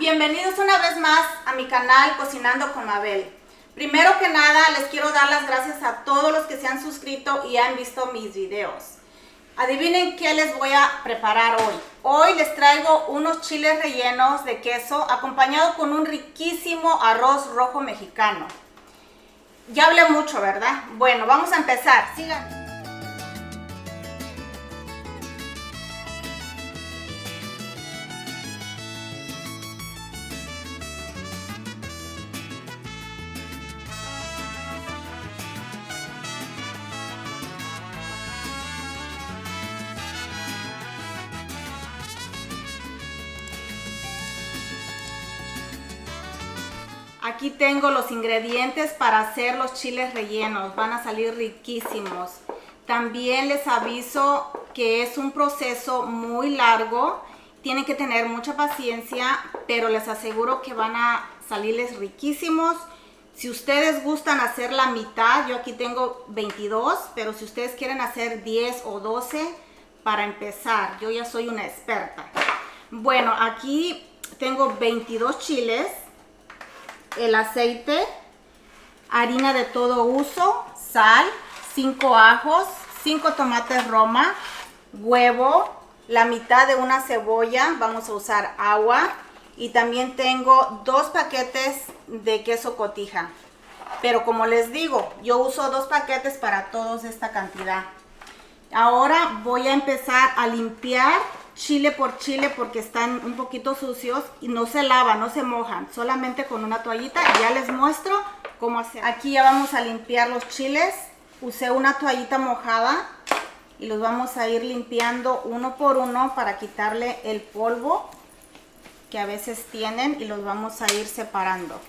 Bienvenidos una vez más a mi canal Cocinando con Mabel. Primero que nada les quiero dar las gracias a todos los que se han suscrito y han visto mis videos. Adivinen qué les voy a preparar hoy. Hoy les traigo unos chiles rellenos de queso acompañado con un riquísimo arroz rojo mexicano. Ya hablé mucho, ¿verdad? Bueno, vamos a empezar. Síganme. Aquí tengo los ingredientes para hacer los chiles rellenos, van a salir riquísimos. También les aviso que es un proceso muy largo, tienen que tener mucha paciencia, pero les aseguro que van a salirles riquísimos. Si ustedes gustan hacer la mitad, yo aquí tengo 22, pero si ustedes quieren hacer 10 o 12 para empezar, yo ya soy una experta. Bueno, aquí tengo 22 chiles. El aceite, harina de todo uso, sal, 5 ajos, 5 tomates roma, huevo, la mitad de una cebolla, vamos a usar agua y también tengo 2 paquetes de queso cotija. Pero como les digo, yo uso 2 paquetes para todos esta cantidad. Ahora voy a empezar a limpiar chile por chile porque están un poquito sucios y no se lavan, no se mojan, solamente con una toallita. Ya les muestro cómo hacer. Aquí ya vamos a limpiar los chiles. Usé una toallita mojada y los vamos a ir limpiando uno por uno para quitarle el polvo que a veces tienen y los vamos a ir separando.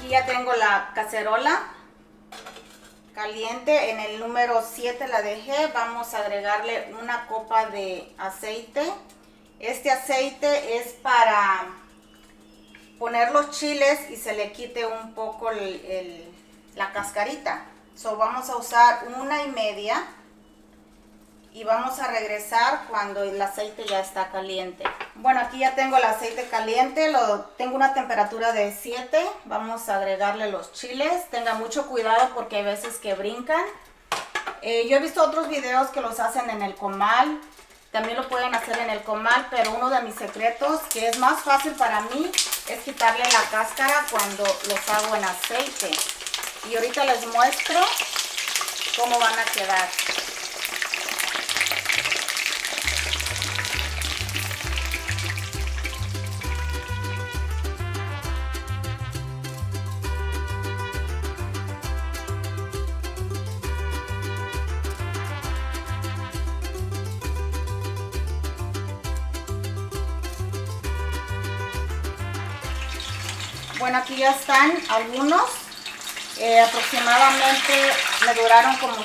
Ya tengo la cacerola caliente, en el número 7 la dejé. Vamos a agregarle una copa de aceite. Este aceite es para poner los chiles y se le quite un poco la cascarita. Vamos a usar 1,5 y vamos a regresar cuando el aceite ya está caliente. Bueno, aquí ya tengo el aceite caliente, tengo una temperatura de 7. Vamos a agregarle los chiles. Tengan mucho cuidado porque hay veces que brincan. Yo he visto otros videos que los hacen en el comal. También lo pueden hacer en el comal, pero uno de mis secretos, que es más fácil para mí, es quitarle la cáscara cuando los hago en aceite. Y ahorita les muestro cómo van a quedar. Bueno, aquí ya están algunos, aproximadamente me duraron como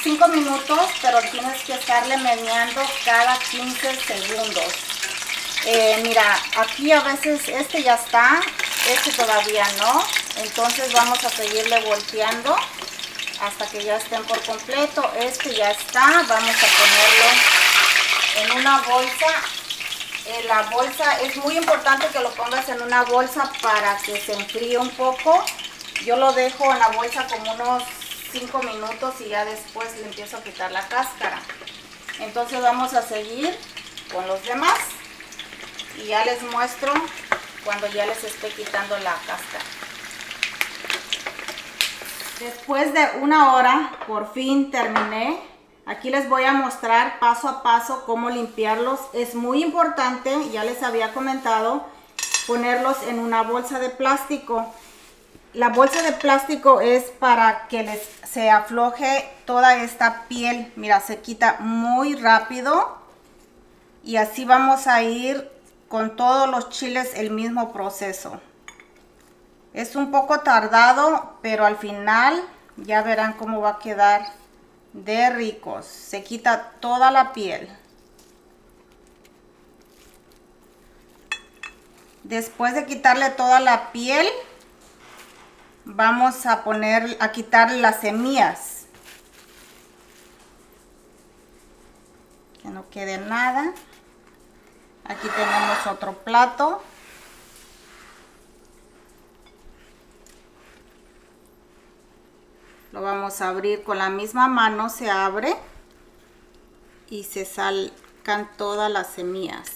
5 minutos, pero tienes que estarle meneando cada 15 segundos. Mira, aquí a veces este ya está, este todavía no, entonces vamos a seguirle volteando hasta que ya estén por completo. Este ya está, vamos a ponerlo en una bolsa. La bolsa es muy importante que lo pongas en una bolsa para que se enfríe un poco. Yo lo dejo en la bolsa como unos 5 minutos y ya después le empiezo a quitar la cáscara. Entonces vamos a seguir con los demás y ya les muestro cuando ya les esté quitando la cáscara. Después de 1 hora por fin terminé. Aquí les voy a mostrar paso a paso cómo limpiarlos. Es muy importante, ya les había comentado, ponerlos en una bolsa de plástico. La bolsa de plástico es para que se afloje toda esta piel. Mira, se quita muy rápido. Y así vamos a ir con todos los chiles el mismo proceso. Es un poco tardado, pero al final ya verán cómo va a quedar de ricos. Se quita toda la piel. Después de quitarle toda la piel, vamos a quitar las semillas. que no quede nada. Aquí tenemos otro plato. Lo vamos a abrir con la misma mano, se abre y se sacan todas las semillas.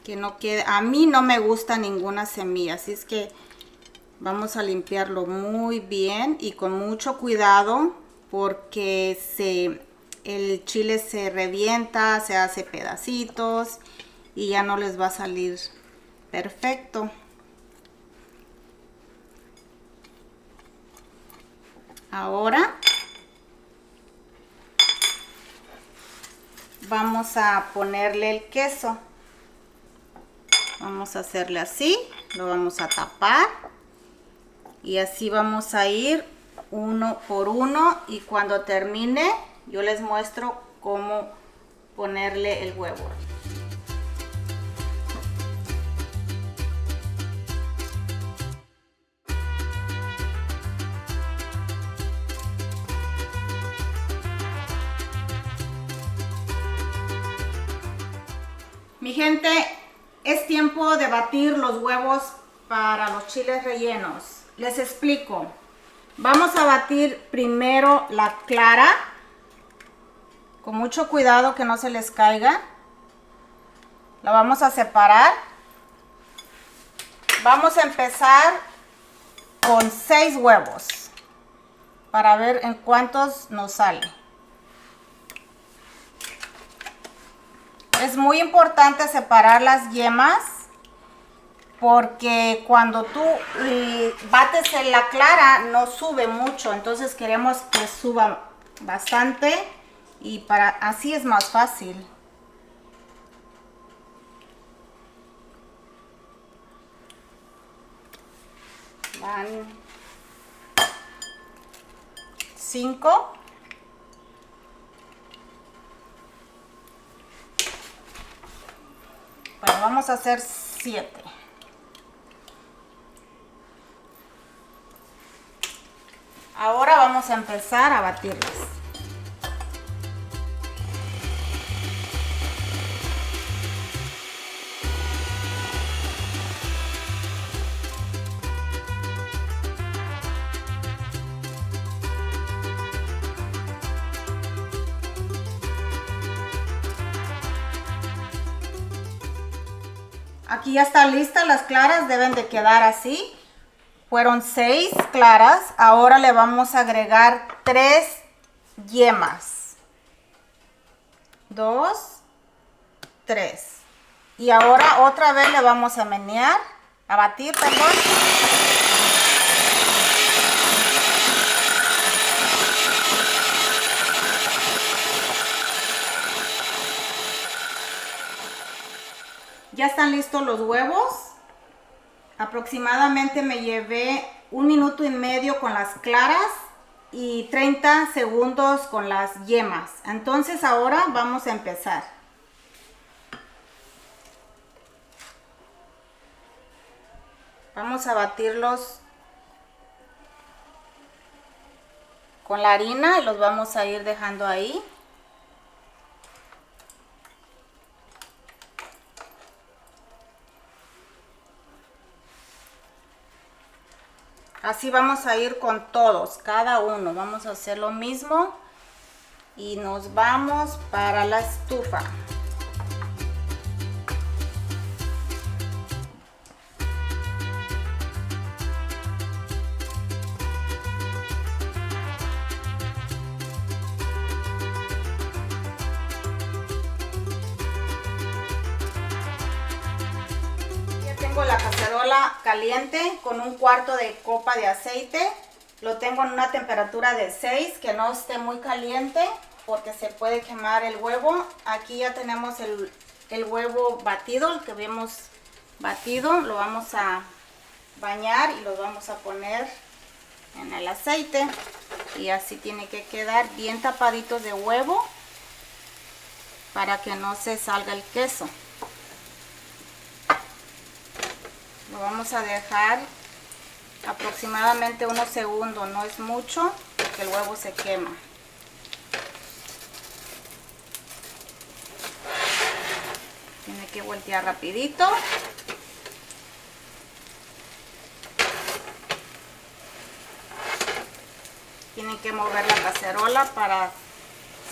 Que no quede, a mí no me gusta ninguna semilla, así es que vamos a limpiarlo muy bien y con mucho cuidado porque el chile se revienta, se hace pedacitos y ya no les va a salir perfecto. Ahora vamos a ponerle el queso. Vamos a hacerle así, lo vamos a tapar y así vamos a ir uno por uno y cuando termine yo les muestro cómo ponerle el huevo. Mi gente, es tiempo de batir los huevos para los chiles rellenos. Les explico. Vamos a batir primero la clara. Con mucho cuidado que no se les caiga. La vamos a separar. Vamos a empezar con 6 huevos. Para ver en cuántos nos sale. Es muy importante separar las yemas porque cuando tú bates en la clara no sube mucho, entonces queremos que suba bastante y así es más fácil. Van 5. Bueno, vamos a hacer 7. Ahora vamos a empezar a batirlas. Aquí ya están listas las claras, deben de quedar así. Fueron 6 claras, ahora le vamos a agregar 3 yemas. 2, 3. Y ahora otra vez le vamos a menear, a batir, perdón. Ya están listos los huevos. Aproximadamente me llevé 1 minuto y medio con las claras y 30 segundos con las yemas. Entonces ahora vamos a empezar. Vamos a batirlos con la harina y los vamos a ir dejando ahí. Así vamos a ir con todos, cada uno. Vamos a hacer lo mismo y nos vamos para la estufa. Tengo la cacerola caliente con 1/4 de copa de aceite. Lo tengo en una temperatura de 6, que no esté muy caliente porque se puede quemar el huevo. Aquí ya tenemos el huevo batido, el que habíamos batido. Lo vamos a bañar y lo vamos a poner en el aceite. Y así tiene que quedar bien tapaditos de huevo para que no se salga el queso. Lo vamos a dejar aproximadamente unos segundos, no es mucho, porque el huevo se quema. Tiene que voltear rapidito. Tienen que mover la cacerola para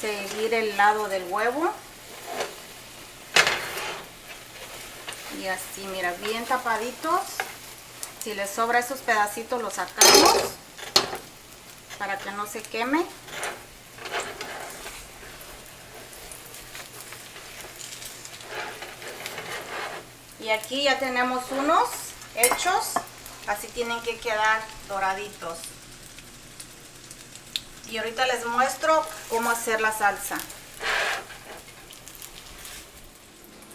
seguir el lado del huevo. Y así, mira, bien tapaditos. Si les sobra esos pedacitos los sacamos para que no se queme. Y aquí ya tenemos unos hechos. Así tienen que quedar doraditos. Y ahorita les muestro cómo hacer la salsa.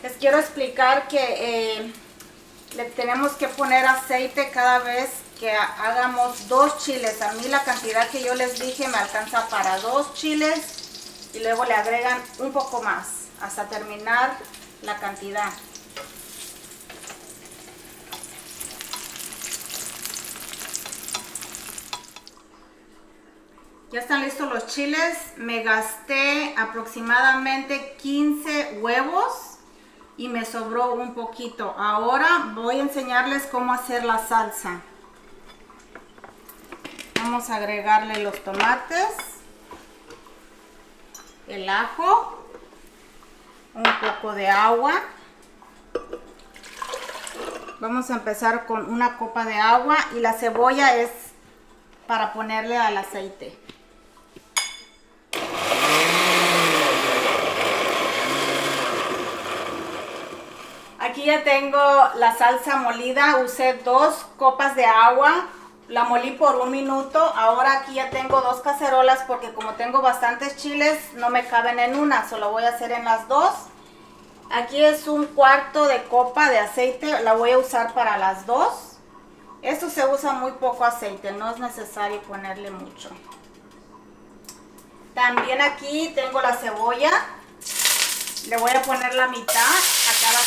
Les quiero explicar que le tenemos que poner aceite cada vez que hagamos 2 chiles. A mí la cantidad que yo les dije me alcanza para 2 chiles y luego le agregan un poco más hasta terminar la cantidad. Ya están listos los chiles. Me gasté aproximadamente 15 huevos y me sobró un poquito. Ahora voy a enseñarles cómo hacer la salsa. Vamos a agregarle los tomates, el ajo, un poco de agua. Vamos a empezar con una copa de agua y la cebolla es para ponerle al aceite. Aquí ya tengo la salsa molida, usé 2 copas de agua, la molí por 1 minuto. Ahora aquí ya tengo 2 cacerolas porque como tengo bastantes chiles no me caben en una, solo voy a hacer en las 2. Aquí es 1/4 de copa de aceite, la voy a usar para las 2. Esto se usa muy poco aceite, no es necesario ponerle mucho. También aquí tengo la cebolla. Le voy a poner la mitad a cada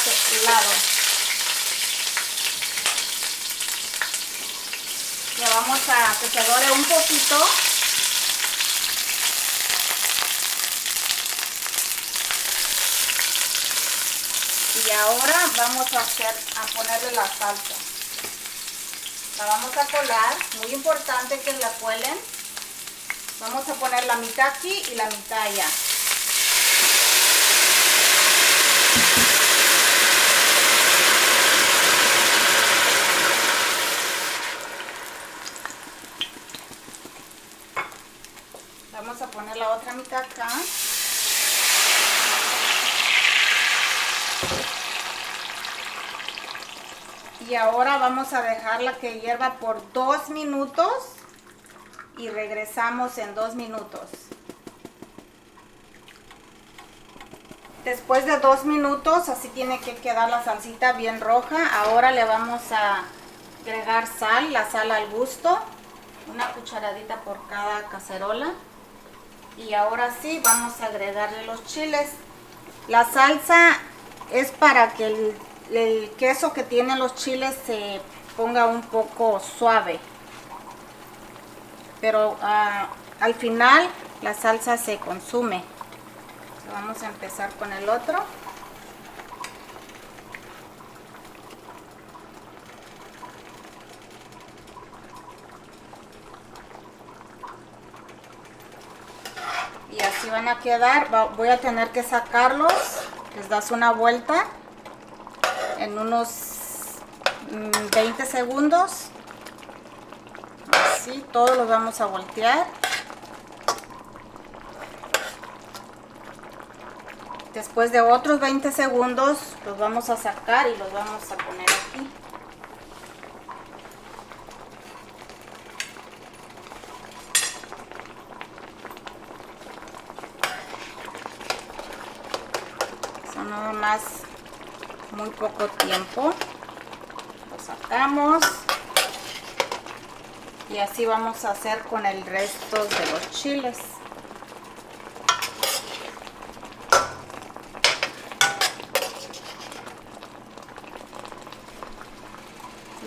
lado. Le vamos a que se dore un poquito. Y ahora vamos a ponerle la salsa. La vamos a colar, muy importante que la cuelen. Vamos a poner la mitad aquí y la mitad allá. Vamos a poner la otra mitad acá. Y ahora vamos a dejarla que hierva por 2 minutos y regresamos en 2 minutos. Después de 2 minutos, así tiene que quedar la salsita bien roja. Ahora le vamos a agregar sal, la sal al gusto. Una cucharadita por cada cacerola. Y ahora sí, vamos a agregarle los chiles. La salsa es para que el queso que tienen los chiles se ponga un poco suave. Pero al final la salsa se consume. Vamos a empezar con el otro. Y así van a quedar. Voy a tener que sacarlos. Les das una vuelta en unos 20 segundos. Así, todos los vamos a voltear. Después de otros 20 segundos los vamos a sacar y los vamos a poner aquí. Son nada más muy poco tiempo. Lo sacamos. Y así vamos a hacer con el resto de los chiles.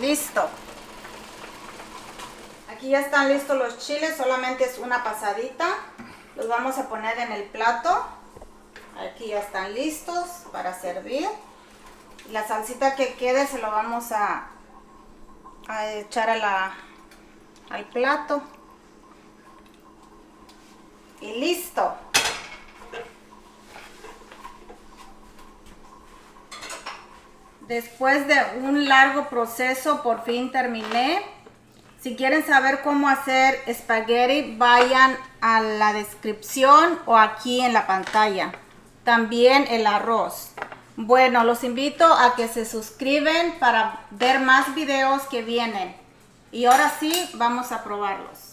Listo. Aquí ya están listos los chiles, solamente es una pasadita. Los vamos a poner en el plato. Aquí ya están listos para servir. La salsita que quede se lo vamos a echar al plato. Y listo. Después de un largo proceso, por fin terminé. Si quieren saber cómo hacer espagueti, vayan a la descripción o aquí en la pantalla. También el arroz. Bueno, los invito a que se suscriben para ver más videos que vienen. Y ahora sí, vamos a probarlos.